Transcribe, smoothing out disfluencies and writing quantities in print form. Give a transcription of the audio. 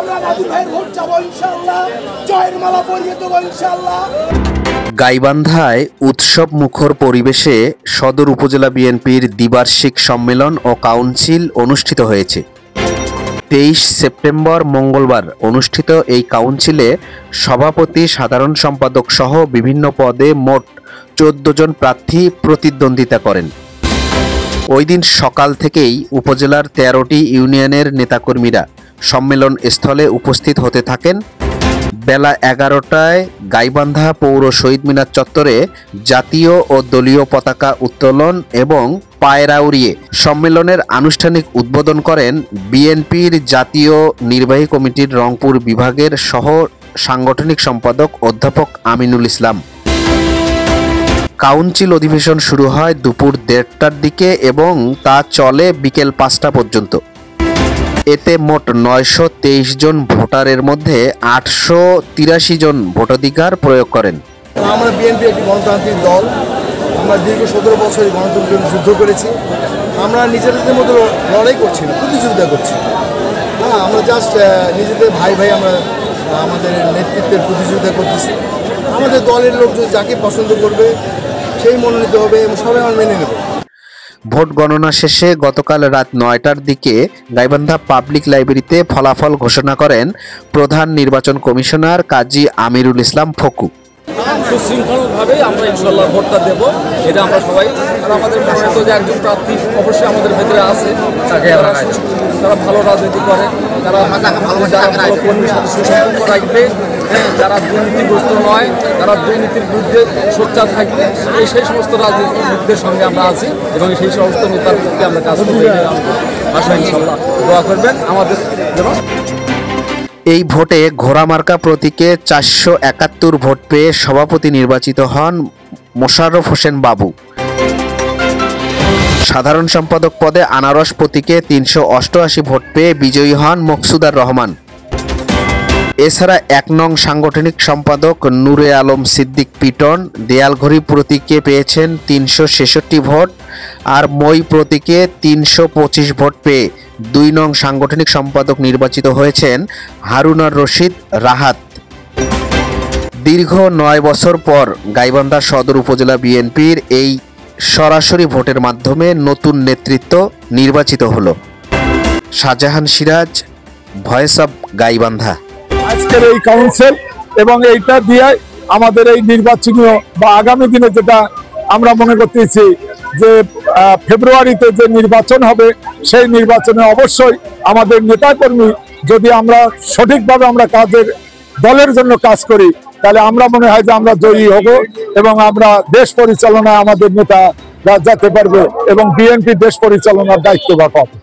আমরা নাদির ভাইয়ের ভোট চাবো ইনশাআল্লাহ, জয়ের মালা পরিয়ে দেবো ইনশাআল্লাহ। গাইবান্ধায় উৎসব মুখর পরিবেশে সদর উপজেলা বিএনপির দ্বিবার্ষিক সম্মেলন ও কাউন্সিল অনুষ্ঠিত হয়েছে। 23 সেপ্টেম্বর মঙ্গলবার অনুষ্ঠিত এই কাউন্সিলে সভাপতি, সাধারণ সম্পাদক সহ বিভিন্ন পদে মোট 14 জন প্রার্থী প্রতিদ্বন্দ্বিতা করেন। ওই দিন সকাল থেকেই উপজেলার 13টি ইউনিয়নের নেতাকর্মীরা সম্মেলন স্থলে উপস্থিত হতে থাকেন। বেলা 11টায় গাইবান্ধা পৌর শহীদ মিনার চত্বরে জাতীয় ও দলীয় পতাকা উত্তোলন এবং পায়রা উড়িয়ে সম্মেলনের আনুষ্ঠানিক উদ্বোধন করেন বিএনপির জাতীয় নির্বাহী কমিটির রংপুর বিভাগের সহ সাংগঠনিক সম্পাদক অধ্যাপক আমিনুল ইসলাম। কাউন্সিল অধিবেশন শুরু হয় দুপুর 1:30টার দিকে এবং তা চলে বিকেল 5টা পর্যন্ত। এতে মোট 923 জন ভোটারের মধ্যে 883 জন ভোটাধিকার প্রয়োগ করেন। আমরা বিএনপি একটি গণতান্ত্রিক দল, আমরা দীর্ঘ 17 বছর গণতন্ত্রের জন্য যুদ্ধ করেছি। আমরা নিজেদের মধ্যে লড়াই করছি না, প্রতিযোগিতা করছি। হ্যাঁ, আমরা জাস্ট নিজেদের ভাই আমরা আমাদের নেতৃত্বের প্রতিযোগিতা করতেছি। আমাদের দলের লোকজন যাকে পছন্দ করবে সেই মনোনীত হবে এবং সবাই আমরা মেনে নেব। ভোট গণনা শেষে গতকাল রাত 9টার দিকে গাইবান্ধা পাবলিক লাইব্রেরিতে ফলাফল ঘোষণা করেন প্রধান নির্বাচন কমিশনার কাজী আমিরুল ইসলাম ফকু। সুশৃঙ্খলভাবে আমরা ইনশাল্লাহ ভোটটা দেব, এটা আমরা সবাই। আমাদের মনোনীত যে একজন প্রার্থী অবশ্যই আমাদের ভেতরে আছে, তারা ভালো রাজনীতি করে, তারা ভালো কর্মীর সাথে সুসম্পর্ক রাখবে, যারা দুর্নীতিগ্রস্ত নয়, তারা দুর্নীতির বিরুদ্ধে সোচ্চার থাকবে, সেই সমস্ত রাজনীতিবিদদের সঙ্গে আমরা আছি এবং সেই সমস্ত নেতার পক্ষে আমরা কাজ করতে আশা ইনশাল্লাহ দোয়া করবেন আমাদের জন্য। এই ভোটে ঘোড়ামার্কা প্রতীকে 471 ভোট পেয়ে সভাপতি নির্বাচিত হন মোশাররফ হোসেন বাবু। সাধারণ সম্পাদক পদে আনারস প্রতীকে 388 ভোট পেয়ে বিজয়ী হন মকসুদার রহমান। এছাড়া 1 নং সাংগঠনিক সম্পাদক নূরে আলম সিদ্দিক পিটন দেয়ালঘড়ি প্রতীকে পেয়েছেন 366 ভোট, আর মই প্রতীকে 325 ভোট পেয়ে 2 নং সাংগঠনিক সম্পাদক নির্বাচিত হয়েছেন হারুনার রশিদ রাহাত। দীর্ঘ 9 বছর পর গাইবান্ধা সদর উপজেলা বিএনপির এই সরাসরি ভোটের মাধ্যমে নতুন নেতৃত্ব নির্বাচিত হলো। Shahjahan Siraj, voice of Gaibandha. আজকের এই কাউন্সিল এবং এইটা দিয়ে আমাদের এই নির্বাচনীয় বা আগামী দিনে যেটা আমরা মনে করতেছি যে ফেব্রুয়ারিতে যে নির্বাচন হবে, সেই নির্বাচনে অবশ্যই আমাদের নেতাকর্মী যদি আমরা সঠিকভাবে আমরা দলের জন্য কাজ করি, তাহলে আমরা মনে হয় যে আমরা জয়ী হব এবং আমরা দেশ পরিচালনায় আমাদের নেতারা যেতে পারবে এবং বিএনপি দেশ পরিচালনার দায়িত্ব পাবে।